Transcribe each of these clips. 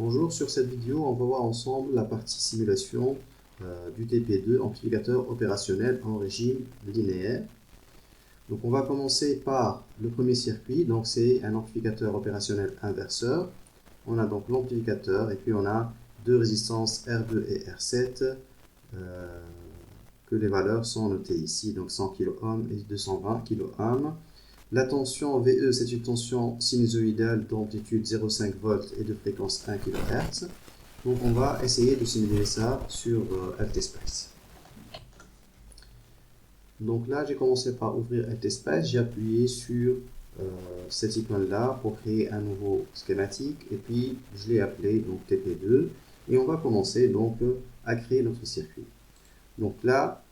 Bonjour, sur cette vidéo, on va voir ensemble la partie simulation du TP2, amplificateur opérationnel en régime linéaire. Donc on va commencer par le premier circuit, donc c'est un amplificateur opérationnel inverseur. On a donc l'amplificateur et puis on a deux résistances R2 et R7 que les valeurs sont notées ici, donc 100 kΩ et 220 kΩ. La tension VE, c'est une tension sinusoïdale d'amplitude 0,5 volts et de fréquence 1 kHz. Donc on va essayer de simuler ça sur LTSpace. Donc là, j'ai commencé par ouvrir LTSpace, j'ai appuyé sur cette icône-là pour créer un nouveau schématique et puis je l'ai appelé donc TP2 et on va commencer donc à créer notre circuit. Donc là,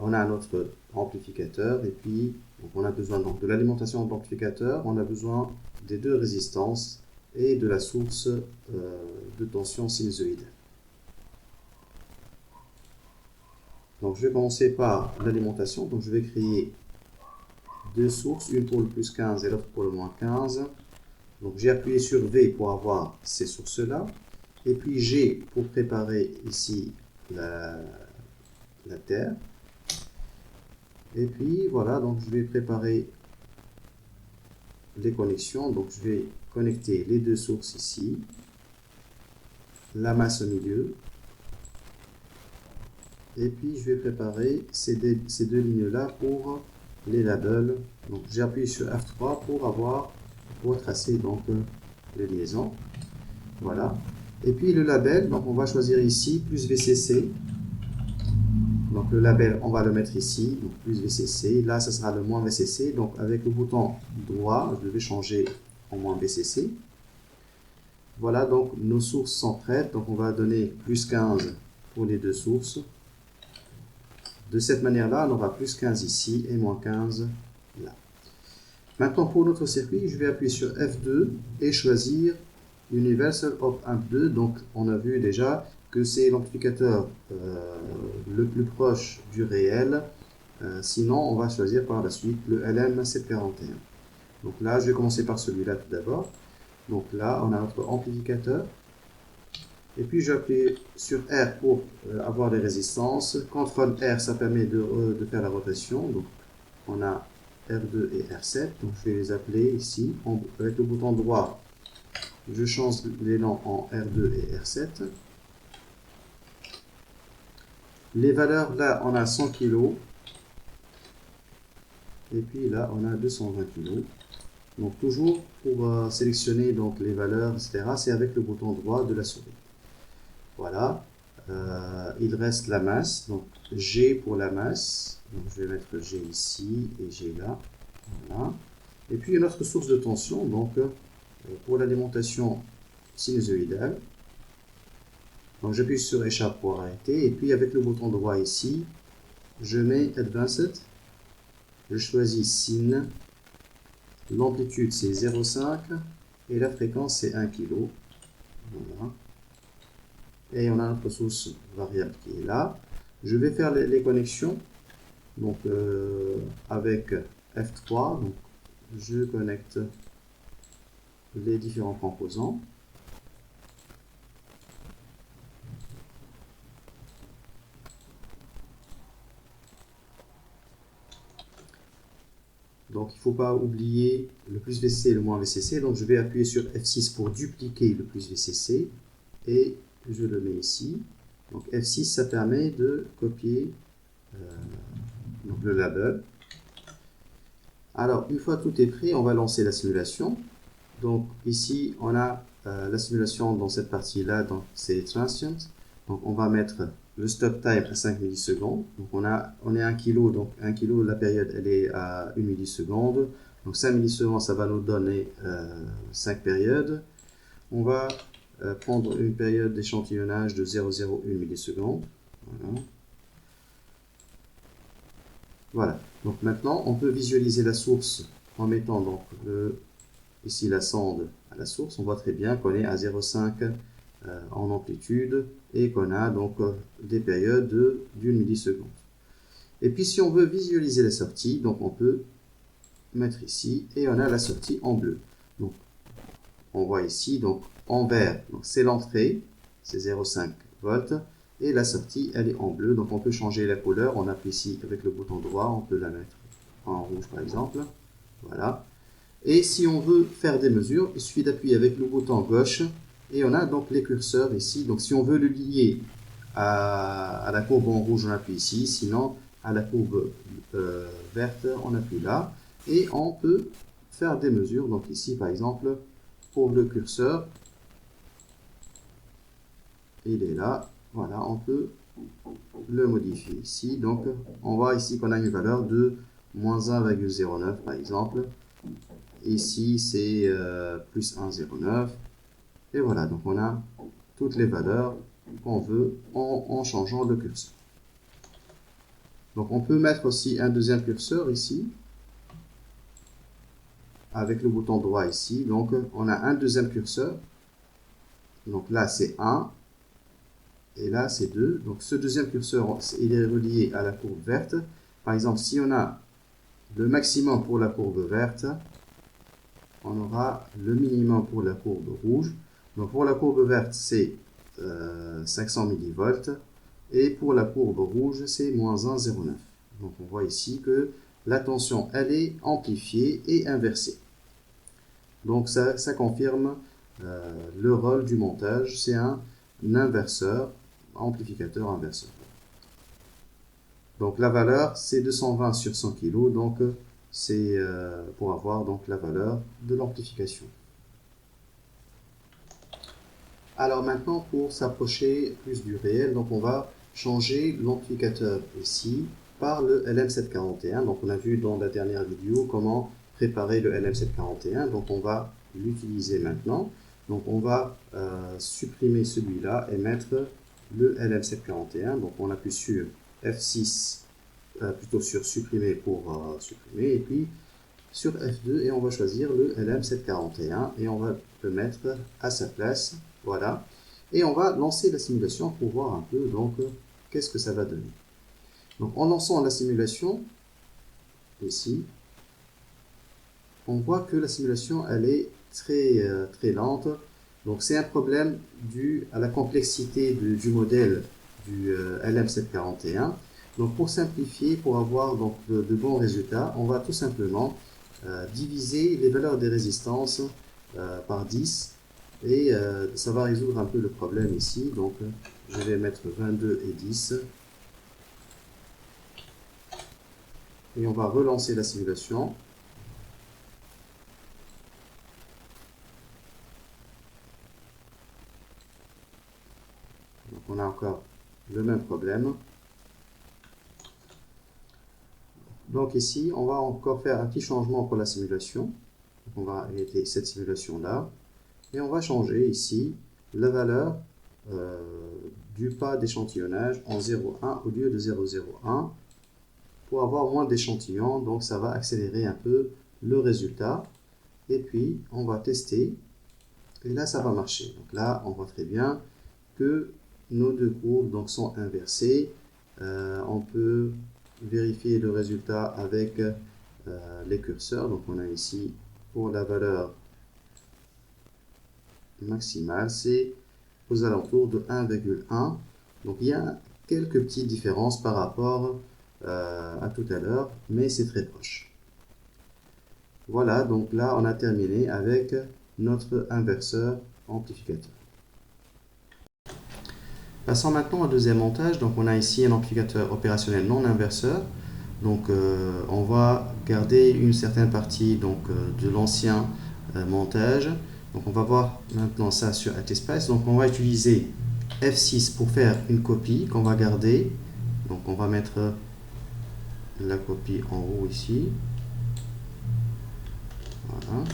on a notre amplificateur et puis donc on a besoin donc de l'alimentation de l'amplificateur, on a besoin des deux résistances et de la source de tension sinusoïdale. Donc je vais commencer par l'alimentation, donc je vais créer deux sources, une pour le plus 15 et l'autre pour le moins 15. Donc j'ai appuyé sur V pour avoir ces sources-là, et puis G pour préparer ici la terre. Et puis voilà, donc je vais préparer les connexions. Donc je vais connecter les deux sources ici, la masse au milieu, et puis je vais préparer ces deux lignes-là pour les labels. Donc j'ai appuyé sur F3 pour tracer donc les liaisons. Voilà. Et puis le label, donc on va choisir ici plus VCC. Donc le label, on va le mettre ici, donc plus VCC. Là, ça sera le moins VCC. Donc avec le bouton droit, je vais changer en moins VCC. Voilà, donc nos sources sont prêtes. Donc on va donner plus 15 pour les deux sources. De cette manière-là, on aura plus 15 ici et moins 15 là. Maintenant, pour notre circuit, je vais appuyer sur F2 et choisir Universal Op Amp 2. Donc on a vu déjà que c'est l'amplificateur le plus proche du réel. Sinon, on va choisir par la suite le LM741. Donc là, je vais commencer par celui-là tout d'abord. Donc là, on a notre amplificateur. Et puis, je vais appuyer sur R pour avoir les résistances. CTRL R, ça permet de faire la rotation. Donc, on a R2 et R7. Donc, je vais les appeler ici. Avec le bouton droit, je change les noms en R2 et R7. Les valeurs, là, on a 100 kg. Et puis là, on a 220 kg. Donc, toujours pour sélectionner donc, les valeurs, etc., c'est avec le bouton droit de la souris. Voilà. Il reste la masse. Donc, G pour la masse. Donc, je vais mettre G ici et G là. Voilà. Et puis, notre source de tension. Donc, pour l'alimentation sinusoïdale. Donc j'appuie sur Échappe pour arrêter, et puis avec le bouton droit ici, je mets Advanced, je choisis Sin, l'amplitude c'est 0,5 et la fréquence c'est 1 kg. Voilà. Et on a notre source variable qui est là. Je vais faire les connexions, donc avec F3, donc je connecte les différents composants. Donc il ne faut pas oublier le plus VCC et le moins VCC. Donc je vais appuyer sur F6 pour dupliquer le plus VCC et je le mets ici. Donc F6, ça permet de copier donc le label. Alors une fois tout est prêt, on va lancer la simulation. Donc ici on a la simulation dans cette partie-là, c'est transient. Donc on va mettre le stop time à 5 millisecondes. Donc on est à 1 kg, donc 1 kg, la période elle est à 1 milliseconde. Donc 5 millisecondes, ça va nous donner 5 périodes. On va prendre une période d'échantillonnage de 0,01 millisecondes. Voilà. Voilà. Donc maintenant, on peut visualiser la source en mettant donc ici la sonde à la source. On voit très bien qu'on est à 0,5 en amplitude et qu'on a donc des périodes d'1 milliseconde. Et puis si on veut visualiser la sortie, donc on peut mettre ici et on a la sortie en bleu. Donc on voit ici, donc en vert, c'est l'entrée, c'est 0,5 volts, et la sortie, elle est en bleu. Donc on peut changer la couleur, on appuie ici avec le bouton droit, on peut la mettre en rouge par exemple. Voilà. Et si on veut faire des mesures, il suffit d'appuyer avec le bouton gauche, et on a donc les curseurs ici. Donc si on veut le lier à la courbe en rouge, on appuie ici, sinon à la courbe verte, on appuie là, et on peut faire des mesures. Donc ici par exemple, pour le curseur, il est là, voilà, on peut le modifier ici. Donc on voit ici qu'on a une valeur de moins 1,09 par exemple. Ici c'est plus 1,09, et voilà, donc on a toutes les valeurs qu'on veut en changeant le curseur. Donc on peut mettre aussi un deuxième curseur ici, avec le bouton droit ici. Donc on a un deuxième curseur, donc là c'est 1, et là c'est 2. Donc ce deuxième curseur, il est relié à la courbe verte. Par exemple, si on a le maximum pour la courbe verte, on aura le minimum pour la courbe rouge. Donc pour la courbe verte, c'est 500 millivolts, et pour la courbe rouge, c'est moins 1,09. Donc on voit ici que la tension, elle est amplifiée et inversée. Donc ça confirme le rôle du montage, c'est un inverseur, amplificateur inverseur. Donc la valeur, c'est 220 sur 100 kg, donc c'est pour avoir donc la valeur de l'amplification. Alors maintenant, pour s'approcher plus du réel, donc on va changer l'amplificateur ici par le LM741. Donc on a vu dans la dernière vidéo comment préparer le LM741, donc on va l'utiliser maintenant. Donc on va supprimer celui-là et mettre le LM741. Donc on appuie sur F6, plutôt sur supprimer pour supprimer, et puis sur F2, et on va choisir le LM741 et on va le mettre à sa place. Voilà. Et on va lancer la simulation pour voir un peu donc qu'est-ce que ça va donner. Donc en lançant la simulation, ici, on voit que la simulation elle est très lente. Donc c'est un problème dû à la complexité du modèle du LM741. Donc pour simplifier, pour avoir donc de bons résultats, on va tout simplement diviser les valeurs des résistances par 10, et ça va résoudre un peu le problème ici. Donc je vais mettre 22 et 10, et on va relancer la simulation. Donc on a encore le même problème. Donc ici, on va encore faire un petit changement pour la simulation. Donc on va arrêter cette simulation-là. Et on va changer ici la valeur du pas d'échantillonnage en 0,1 au lieu de 0,01 pour avoir moins d'échantillons. Donc ça va accélérer un peu le résultat. Et puis on va tester. Et là, ça va marcher. Donc là, on voit très bien que nos deux courbes donc, sont inversées. On peut vérifier le résultat avec les curseurs. Donc on a ici pour la valeur maximale, c'est aux alentours de 1,1. Donc il y a quelques petites différences par rapport à tout à l'heure, mais c'est très proche. Voilà, donc là on a terminé avec notre inverseur amplificateur. Passons maintenant au deuxième montage. Donc on a ici un amplificateur opérationnel non inverseur. Donc on va garder une certaine partie donc, de l'ancien montage. Donc on va voir maintenant ça sur ATSpace. Donc on va utiliser F6 pour faire une copie qu'on va garder. Donc on va mettre la copie en haut ici. Voilà.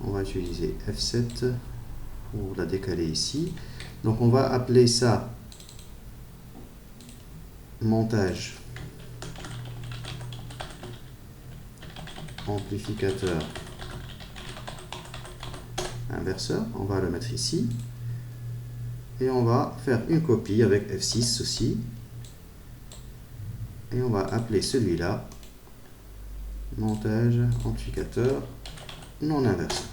On va utiliser F7 pour la décaler ici. Donc on va appeler ça montage amplificateur inverseur. On va le mettre ici. Et on va faire une copie avec F6 aussi. Et on va appeler celui-là montage amplificateur non inverseur.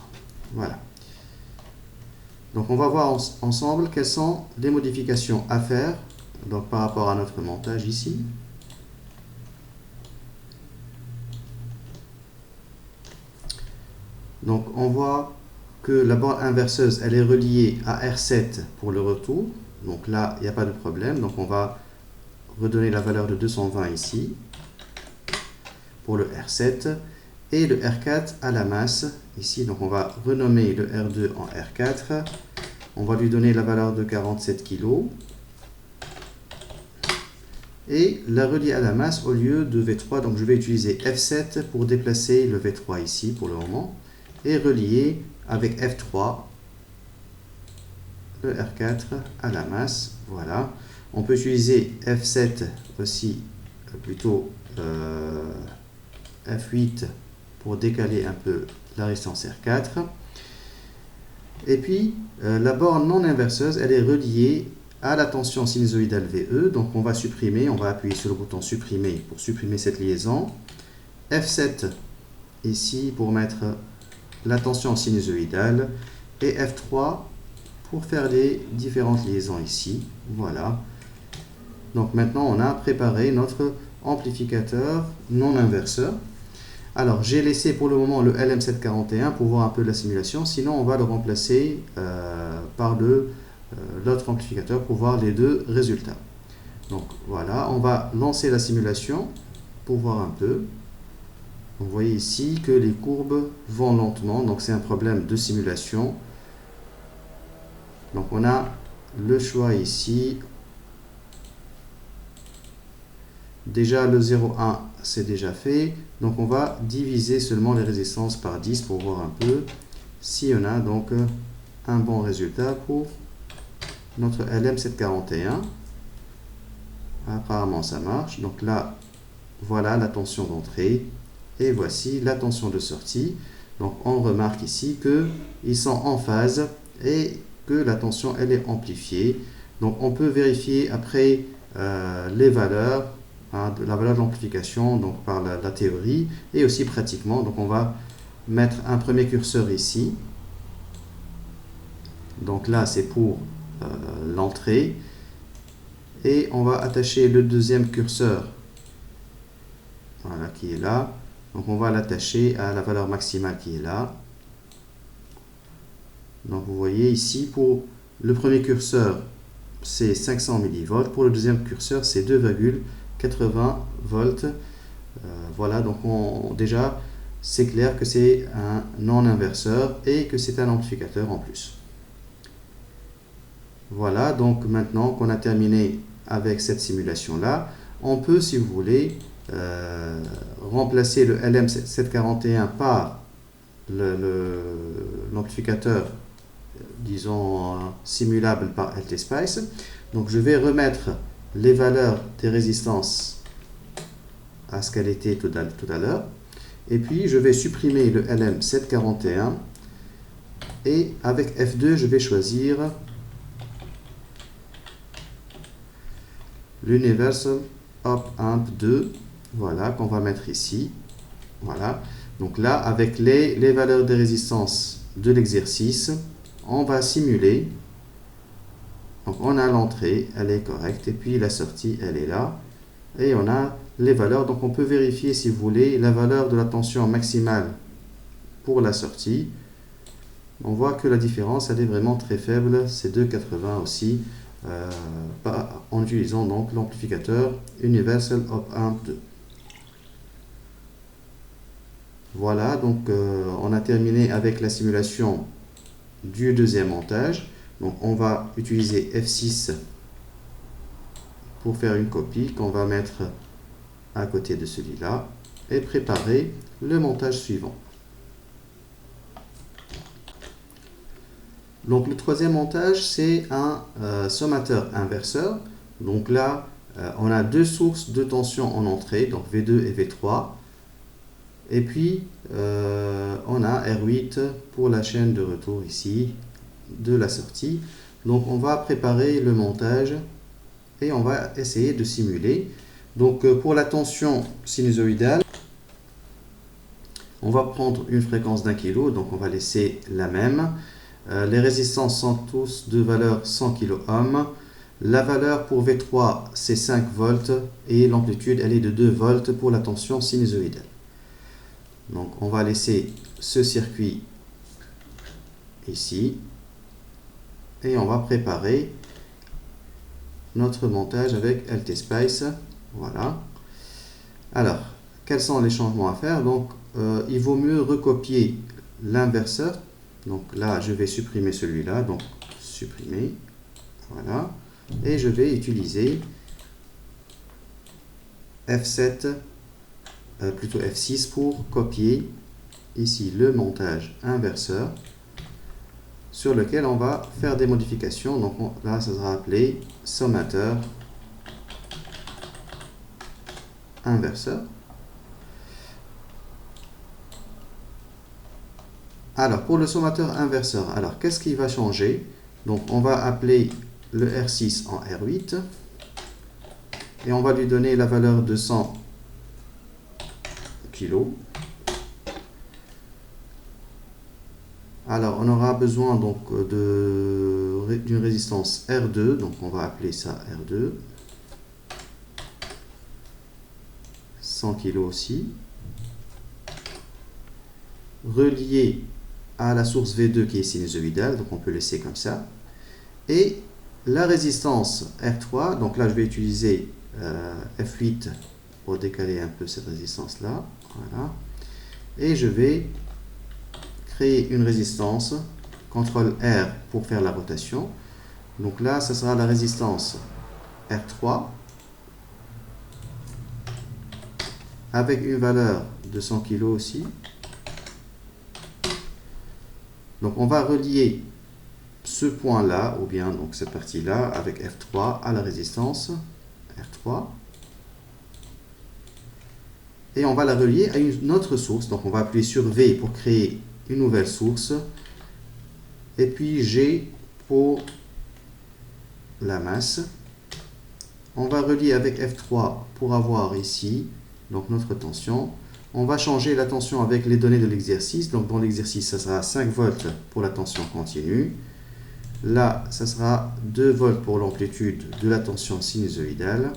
Voilà. Donc on va voir ensemble quelles sont les modifications à faire donc par rapport à notre montage ici. Donc on voit que la borne inverseuse elle est reliée à R7 pour le retour. Donc là il n'y a pas de problème. Donc on va redonner la valeur de 220 ici pour le R7 et le R4 à la masse ici. Donc on va renommer le R2 en R4. On va lui donner la valeur de 47 kg et la relier à la masse au lieu de V3. Donc je vais utiliser F7 pour déplacer le V3 ici pour le moment et relier avec F3 le R4 à la masse. Voilà. On peut utiliser F7 aussi, plutôt F8 pour décaler un peu la résistance R4. Et puis la borne non inverseuse, elle est reliée à la tension sinusoïdale VE. Donc on va supprimer, on va appuyer sur le bouton supprimer pour supprimer cette liaison. F7 ici pour mettre la tension sinusoïdale et F3 pour faire les différentes liaisons ici. Voilà. Donc maintenant on a préparé notre amplificateur non inverseur. Alors j'ai laissé pour le moment le LM741 pour voir un peu la simulation, sinon on va le remplacer par l'autre amplificateur pour voir les deux résultats. Donc voilà, on va lancer la simulation pour voir un peu. Vous voyez ici que les courbes vont lentement, donc c'est un problème de simulation. Donc on a le choix ici. Déjà le 0,1 c'est déjà fait, donc on va diviser seulement les résistances par 10 pour voir un peu si on a donc un bon résultat pour notre LM741. Apparemment ça marche, donc là voilà la tension d'entrée et voici la tension de sortie. Donc on remarque ici que ils sont en phase et que la tension elle est amplifiée. Donc on peut vérifier après les valeurs, la valeur de l'amplification donc par la théorie et aussi pratiquement. Donc on va mettre un premier curseur ici. Donc là c'est pour l'entrée et on va attacher le deuxième curseur, voilà, qui est là. Donc on va l'attacher à la valeur maximale qui est là. Donc vous voyez ici pour le premier curseur c'est 500 mV, pour le deuxième curseur c'est 2,80 volts. Voilà, donc déjà c'est clair que c'est un non inverseur et que c'est un amplificateur en plus. Voilà, donc maintenant qu'on a terminé avec cette simulation là, on peut, si vous voulez, remplacer le LM741 par l'amplificateur, disons, simulable par LTSpice. Donc je vais remettre les valeurs des résistances à ce qu'elle était tout à l'heure. Et puis je vais supprimer le LM741 et avec F2 je vais choisir l'Universal Op Amp 2, voilà, qu'on va mettre ici. Voilà, donc là avec les valeurs des résistances de l'exercice, on va simuler. Donc on a l'entrée, elle est correcte, et puis la sortie, elle est là. Et on a les valeurs, donc on peut vérifier si vous voulez la valeur de la tension maximale pour la sortie. On voit que la différence, elle est vraiment très faible, c'est 2,80 aussi, en utilisant donc l'amplificateur Universal Op Amp 2. Voilà, donc on a terminé avec la simulation du deuxième montage. Donc on va utiliser F6 pour faire une copie qu'on va mettre à côté de celui-là et préparer le montage suivant. Donc le troisième montage, c'est un sommateur inverseur. Donc là, on a deux sources de tension en entrée, donc V2 et V3. Et puis, on a R8 pour la chaîne de retour ici de la sortie. Donc on va préparer le montage et on va essayer de simuler. Donc pour la tension sinusoïdale, on va prendre une fréquence d'1 kilo, donc on va laisser la même. Les résistances sont tous de valeur 100 kOhm. La valeur pour V3 c'est 5 volts et l'amplitude elle est de 2 volts pour la tension sinusoïdale. Donc on va laisser ce circuit ici et on va préparer notre montage avec LTSpice. Voilà. Alors, quels sont les changements à faire? Donc, il vaut mieux recopier l'inverseur. Donc là, je vais supprimer celui-là. Donc, supprimer. Voilà. Et je vais utiliser F7, plutôt F6 pour copier ici le montage inverseur sur lequel on va faire des modifications. Donc là, ça sera appelé sommateur inverseur. Alors, pour le sommateur inverseur, alors qu'est-ce qui va changer? Donc, on va appeler le R6 en R8 et on va lui donner la valeur de 100 kg. Alors, on aura besoin donc d'une résistance R2, donc on va appeler ça R2. 100 kg aussi. Relié à la source V2 qui est sinusoïdale, donc on peut laisser comme ça. Et la résistance R3, donc là je vais utiliser F8 pour décaler un peu cette résistance là. Voilà. Et je vais créer une résistance, CTRL R pour faire la rotation. Donc là, ça sera la résistance R3 avec une valeur de 100 kg aussi. Donc on va relier ce point-là, ou bien donc cette partie-là, avec F3 à la résistance R3. Et on va la relier à une autre source. Donc on va appuyer sur V pour créer une nouvelle source. Et puis G pour la masse. On va relier avec F3 pour avoir ici donc notre tension. On va changer la tension avec les données de l'exercice. Donc dans l'exercice, ça sera 5 volts pour la tension continue. Là, ça sera 2 volts pour l'amplitude de la tension sinusoïdale.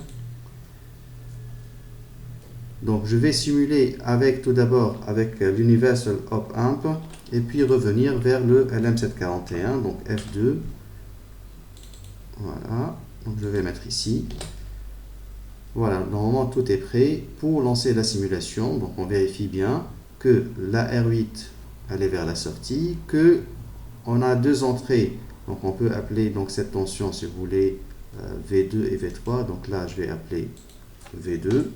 Donc je vais simuler tout d'abord avec l'Universal Op Amp et puis revenir vers le LM741, donc F2. Voilà, donc je vais mettre ici. Voilà, normalement tout est prêt pour lancer la simulation. Donc on vérifie bien que la R8 elle est vers la sortie, que on a deux entrées. Donc on peut appeler donc cette tension si vous voulez V2 et V3. Donc là je vais appeler V2.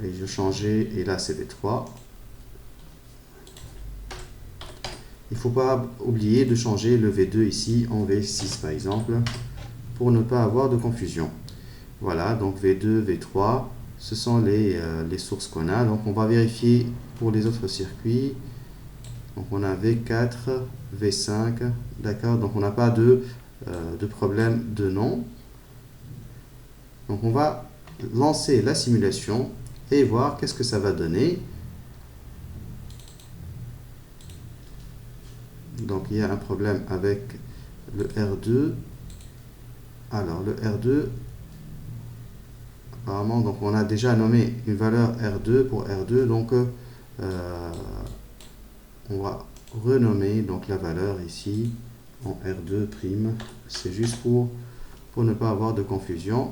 Et je changer et là c'est V3. Il ne faut pas oublier de changer le V2 ici en V6 par exemple pour ne pas avoir de confusion. Voilà, donc V2, V3, ce sont les sources qu'on a. Donc on va vérifier pour les autres circuits. Donc on a V4, V5, d'accord. Donc on n'a pas de problème de nom. Donc on va lancer la simulation et voir qu'est-ce que ça va donner. Donc il y a un problème avec le R2. Alors le R2, apparemment, donc on a déjà nommé une valeur R2 pour R2, donc on va renommer donc la valeur ici en R2'. C'est juste pour ne pas avoir de confusion.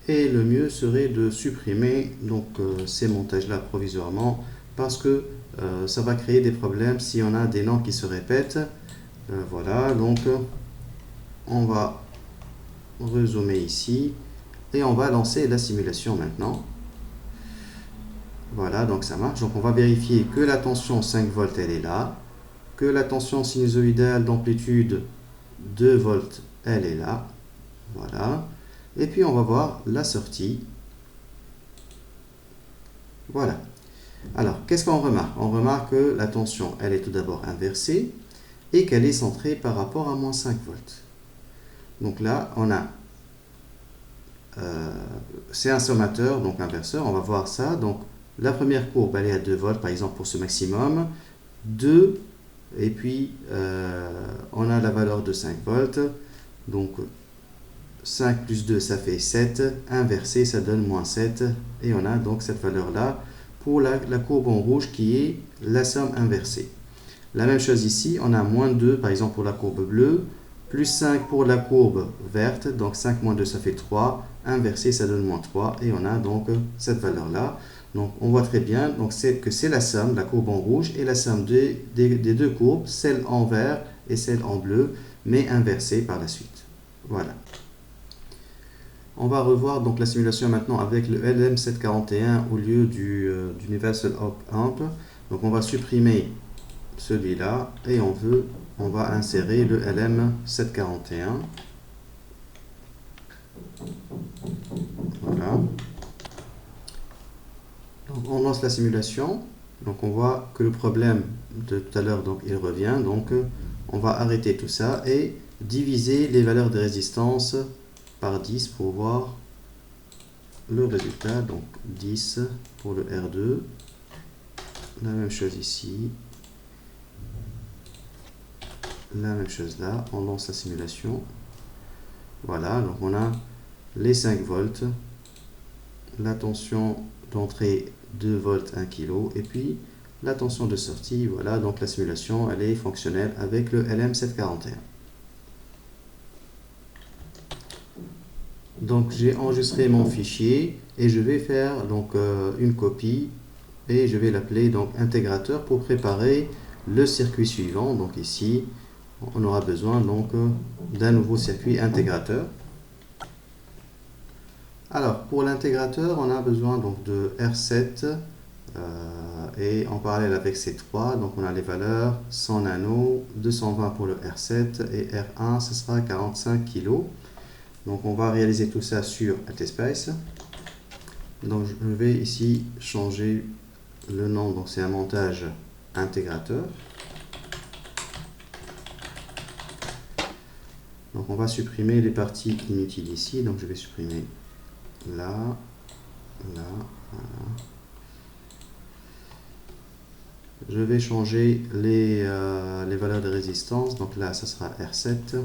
Et le mieux serait de supprimer donc ces montages là provisoirement parce que ça va créer des problèmes si on a des noms qui se répètent. Voilà, donc on va rezoomer ici et on va lancer la simulation maintenant. Voilà, donc ça marche. Donc on va vérifier que la tension 5 volts elle est là, que la tension sinusoïdale d'amplitude 2 volts elle est là. Voilà. Et puis on va voir la sortie. Voilà. Alors, qu'est-ce qu'on remarque? On remarque que la tension, elle est tout d'abord inversée. et qu'elle est centrée par rapport à moins 5 volts. Donc là, on a, c'est un sommateur, donc inverseur, on va voir ça. Donc la première courbe, elle est à 2 volts, par exemple, pour ce maximum. 2, et puis on a la valeur de 5 volts. Donc 5 plus 2, ça fait 7. Inversé, ça donne moins 7. Et on a donc cette valeur-là pour la courbe en rouge qui est la somme inversée. La même chose ici, on a moins 2 par exemple pour la courbe bleue, plus 5 pour la courbe verte, donc 5 moins 2 ça fait 3, inversé ça donne moins 3, et on a donc cette valeur-là. Donc on voit très bien donc que c'est la somme, la courbe en rouge, et la somme des deux courbes, celle en vert et celle en bleu, mais inversée par la suite. Voilà. On va revoir donc la simulation maintenant avec le LM741 au lieu du Universal Op Amp. Donc on va supprimer celui-là et on va insérer le LM741. Voilà. Donc on lance la simulation. Donc on voit que le problème de tout à l'heure, donc il revient. Donc on va arrêter tout ça et diviser les valeurs de résistance par 10 pour voir le résultat. Donc 10 pour le R2. La même chose ici. La même chose là, on lance la simulation. Voilà, donc on a les 5 volts, la tension d'entrée 2 volts 1 kg, et puis la tension de sortie. Voilà, donc la simulation elle est fonctionnelle avec le LM741. Donc j'ai enregistré mon fichier et je vais faire donc une copie et je vais l'appeler donc intégrateur pour préparer le circuit suivant. Donc ici on aura besoin donc d'un nouveau circuit intégrateur. Alors pour l'intégrateur on a besoin donc de R7 et en parallèle avec C3 donc on a les valeurs 100 nano, 220 pour le R7 et R1 ce sera 45 kg. Donc on va réaliser tout ça sur AlteSpace. Donc je vais ici changer le nom, donc c'est un montage intégrateur. Donc on va supprimer les parties inutiles ici, donc je vais supprimer là, là, voilà. Je vais changer les valeurs de résistance, donc là ça sera R7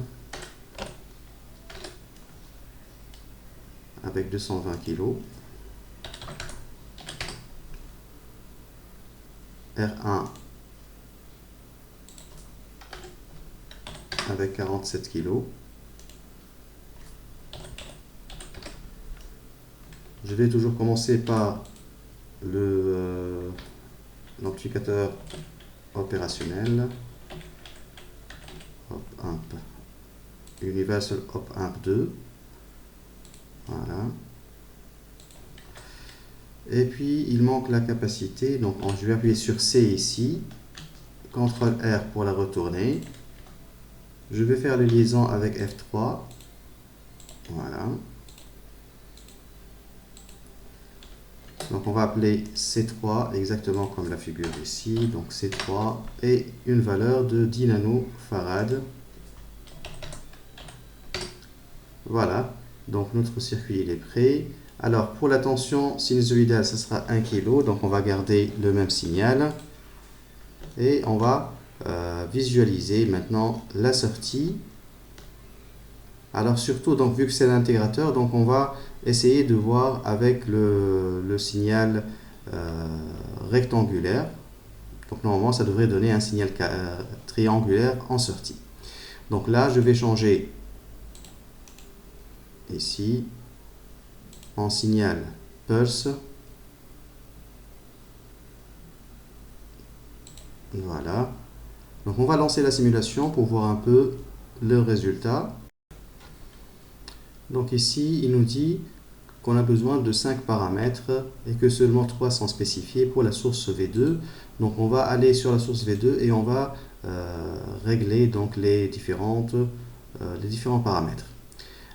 avec 220 kg, R1 avec 47 kg. Je vais toujours commencer par l'amplificateur opérationnel, Op Amp, Universal Op Amp 2. Voilà. Et puis il manque la capacité, donc je vais appuyer sur C ici, CTRL R pour la retourner. Je vais faire les liaisons avec F3. Voilà. Donc on va appeler C3 exactement comme la figure ici. Donc C3 et une valeur de 10 nanofarad. Voilà. Donc notre circuit il est prêt. Alors pour la tension sinusoïdale, ça sera 1 kg. Donc on va garder le même signal. Et on va visualiser maintenant la sortie. Alors surtout, donc, vu que c'est l'intégrateur, donc on va essayer de voir avec le signal rectangulaire. Donc normalement, ça devrait donner un signal triangulaire en sortie. Donc là, je vais changer ici en signal pulse. Voilà. Donc on va lancer la simulation pour voir un peu le résultat. Donc ici, il nous dit qu'on a besoin de 5 paramètres et que seulement 3 sont spécifiés pour la source V2. Donc on va aller sur la source V2 et on va régler donc les différents paramètres.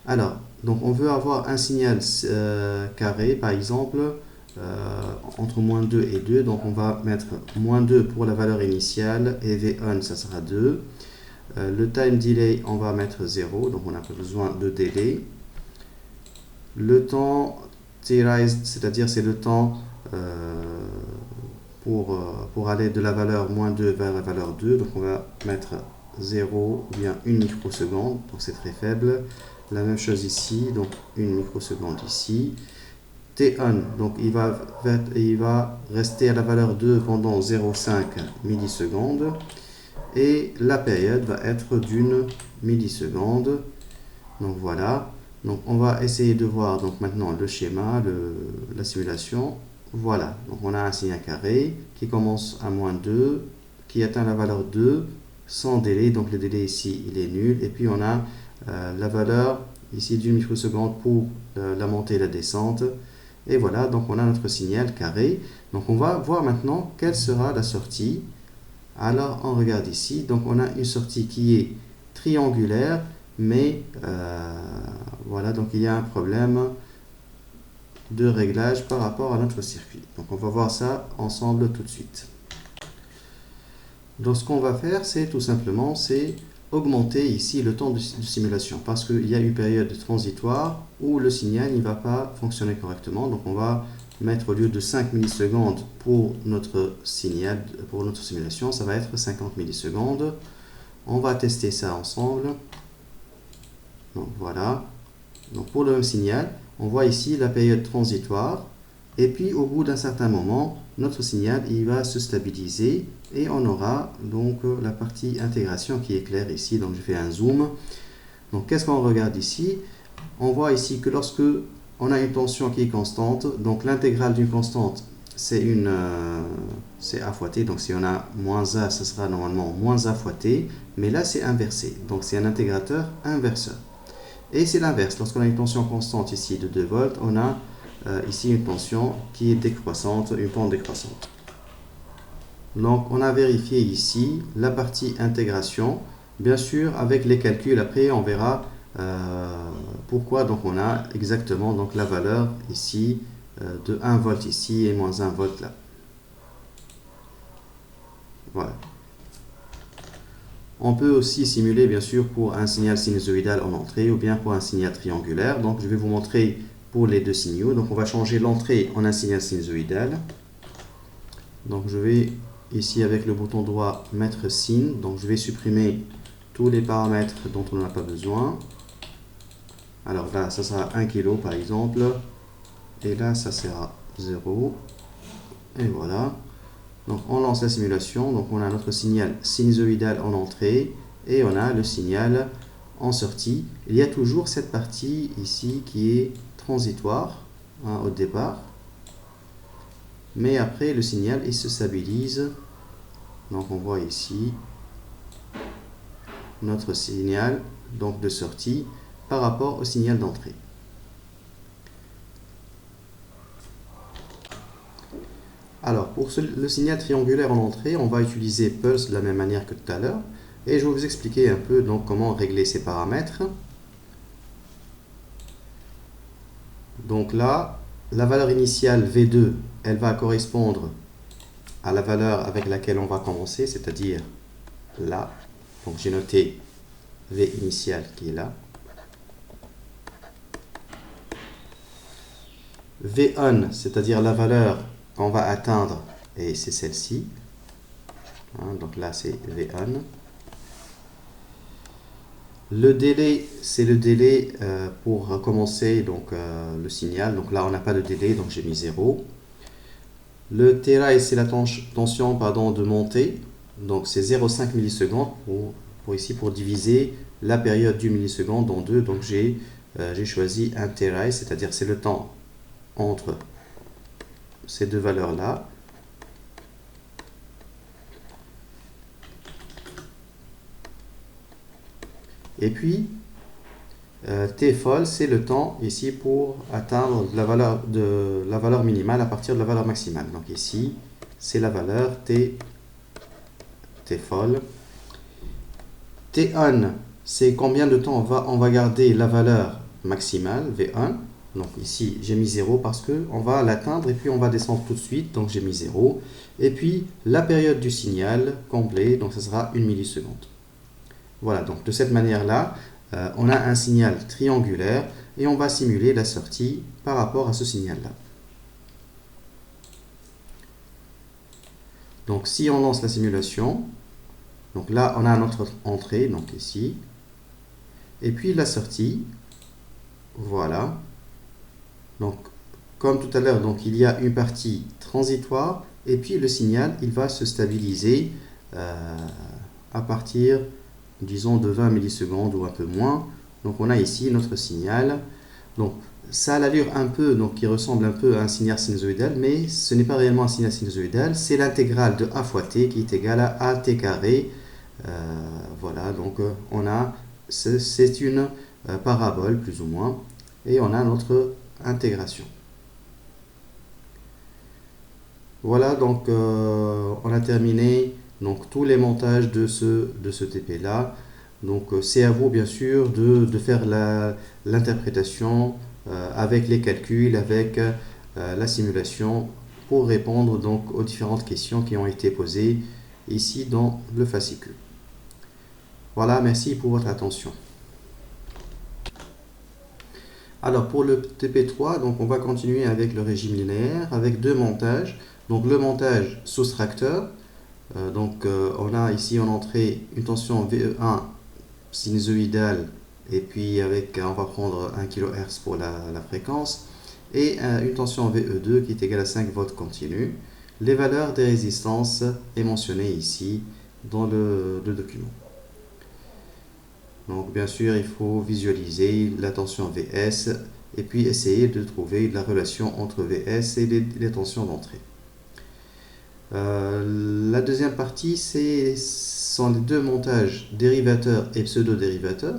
Alors, donc on veut avoir un signal carré, par exemple, entre moins 2 et 2. Donc on va mettre moins 2 pour la valeur initiale et V1, ça sera 2. Le time delay, on va mettre 0, donc on n'a pas besoin de délai. Le temps t-rise, c'est-à-dire c'est le temps pour aller de la valeur moins 2 vers la valeur 2, donc on va mettre 0 ou bien 1 microseconde, donc c'est très faible. La même chose ici, donc 1 microseconde ici. T1, donc il va rester à la valeur 2 pendant 0,5 millisecondes. Et la période va être d'une milliseconde. Donc voilà. Donc on va essayer de voir donc maintenant le schéma, la simulation. Voilà. Donc on a un signal carré qui commence à moins 2, qui atteint la valeur 2 sans délai. Donc le délai ici, il est nul. Et puis on a la valeur ici d'une microseconde pour la montée et la descente. Et voilà, donc on a notre signal carré. Donc on va voir maintenant quelle sera la sortie. Alors on regarde ici, donc on a une sortie qui est triangulaire, mais voilà, donc il y a un problème de réglage par rapport à notre circuit. Donc on va voir ça ensemble tout de suite. Donc ce qu'on va faire, c'est tout simplement, c'est augmenter ici le temps de simulation, parce qu'il y a une période transitoire où le signal ne va pas fonctionner correctement. Donc on va mettre au lieu de 5 millisecondes pour notre signal, pour notre simulation, ça va être 50 millisecondes. On va tester ça ensemble. Donc voilà. Donc pour le même signal, on voit ici la période transitoire. Et puis au bout d'un certain moment, notre signal il va se stabiliser et on aura donc la partie intégration qui est claire ici. Donc je fais un zoom. Donc qu'est-ce qu'on regarde ici? On voit ici que lorsque on a une tension qui est constante, donc l'intégrale d'une constante c'est A fois t, donc si on a moins A, ce sera normalement moins A fois t, mais là c'est inversé, donc c'est un intégrateur inverseur. Et c'est l'inverse, lorsqu'on a une tension constante ici de 2 volts, on a ici une tension qui est décroissante, une pente décroissante. Donc on a vérifié ici la partie intégration. Bien sûr, avec les calculs, après on verra pourquoi donc on a exactement donc la valeur ici de 1 volt ici et moins 1 volt là. Voilà. On peut aussi simuler bien sûr pour un signal sinusoïdal en entrée ou bien pour un signal triangulaire. Donc je vais vous montrer pour les deux signaux. Donc on va changer l'entrée en un signal sinusoïdal. Donc je vais ici avec le bouton droit mettre sin. Donc je vais supprimer tous les paramètres dont on n'a pas besoin. Alors là ça sera 1 kg par exemple. Et là ça sera 0. Et voilà. Donc on lance la simulation, donc on a notre signal sinusoïdal en entrée et on a le signal en sortie. Il y a toujours cette partie ici qui est transitoire au départ, mais après le signal il se stabilise. Donc on voit ici notre signal donc de sortie par rapport au signal d'entrée. Alors, pour le signal triangulaire en entrée, on va utiliser Pulse de la même manière que tout à l'heure. Et je vais vous expliquer un peu donc, comment régler ces paramètres. Donc là, la valeur initiale V2, elle va correspondre à la valeur avec laquelle on va commencer, c'est-à-dire là. Donc j'ai noté V initial qui est là. V1, c'est-à-dire la valeur qu'on va atteindre, et c'est celle-ci. Donc là, c'est V1. Le délai, c'est le délai pour commencer donc, le signal. Donc là, on n'a pas de délai, donc j'ai mis 0. Le T-rise, c'est la tension de montée. Donc c'est 0,5 millisecondes pour diviser la période du milliseconde en deux. Donc j'ai choisi un T-rise, c'est-à-dire c'est le temps entre ces deux valeurs-là. Et puis, T folle, c'est le temps ici pour atteindre la valeur minimale à partir de la valeur maximale. Donc ici, c'est la valeur T folle. T1, c'est combien de temps on va garder la valeur maximale, V1. Donc ici, j'ai mis 0 parce qu'on va l'atteindre et puis on va descendre tout de suite. Donc j'ai mis 0. Et puis, la période du signal complet, donc ce sera 1 milliseconde. Voilà, donc de cette manière-là, on a un signal triangulaire et on va simuler la sortie par rapport à ce signal-là. Donc si on lance la simulation, donc là on a notre entrée, donc ici, et puis la sortie, voilà. Donc comme tout à l'heure, donc il y a une partie transitoire, et puis le signal, il va se stabiliser à partir, disons, de 20 millisecondes ou un peu moins. Donc on a ici notre signal. Donc ça a l'allure un peu, donc qui ressemble un peu à un signal sinusoïdal, mais ce n'est pas réellement un signal sinusoïdal, c'est l'intégrale de a fois t qui est égale à at carré. Voilà, donc on a, c'est une parabole plus ou moins, et on a notre intégration. Voilà, donc on a terminé donc tous les montages de ce TP là. Donc c'est à vous bien sûr de faire l'interprétation avec les calculs, avec la simulation pour répondre donc aux différentes questions qui ont été posées ici dans le fascicule. Voilà, merci pour votre attention. Alors pour le TP3, donc on va continuer avec le régime linéaire avec deux montages. Donc le montage soustracteur, on a ici en entrée une tension VE1 sinusoïdale et puis on va prendre 1 kHz pour la fréquence et une tension VE2 qui est égale à 5 volts continu. Les valeurs des résistances est mentionnées ici dans le document. Donc bien sûr il faut visualiser la tension VS et puis essayer de trouver la relation entre VS et les tensions d'entrée. La deuxième partie, sont les deux montages dérivateur et pseudo-dérivateur.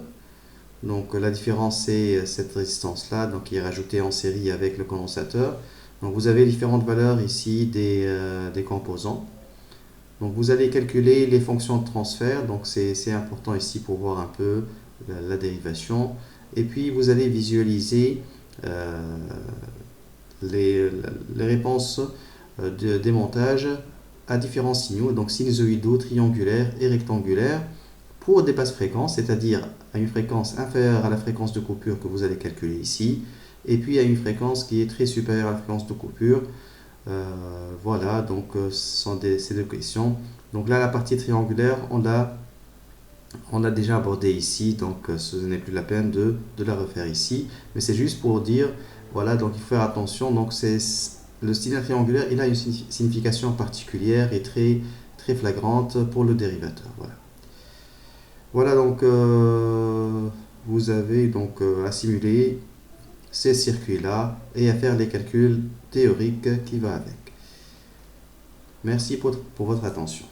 Donc la différence, c'est cette résistance-là, donc qui est rajoutée en série avec le condensateur. Donc vous avez différentes valeurs ici des composants. Donc vous allez calculer les fonctions de transfert, donc c'est important ici pour voir un peu la dérivation. Et puis vous allez visualiser les réponses des montages à différents signaux, donc sinusoïdaux, triangulaires et rectangulaires, pour des basses fréquences, c'est-à-dire à une fréquence inférieure à la fréquence de coupure que vous allez calculer ici, et puis à une fréquence qui est très supérieure à la fréquence de coupure. Voilà, donc ce sont ces deux questions. Donc là, la partie triangulaire, on l'a déjà abordé ici, donc ce n'est plus la peine de la refaire ici, mais c'est juste pour dire, voilà, donc il faut faire attention. Donc le signal triangulaire, il a une signification particulière et très flagrante pour le dérivateur. Voilà, donc vous avez donc à simuler ces circuits-là et à faire les calculs théoriques qui vont avec. Merci pour votre attention.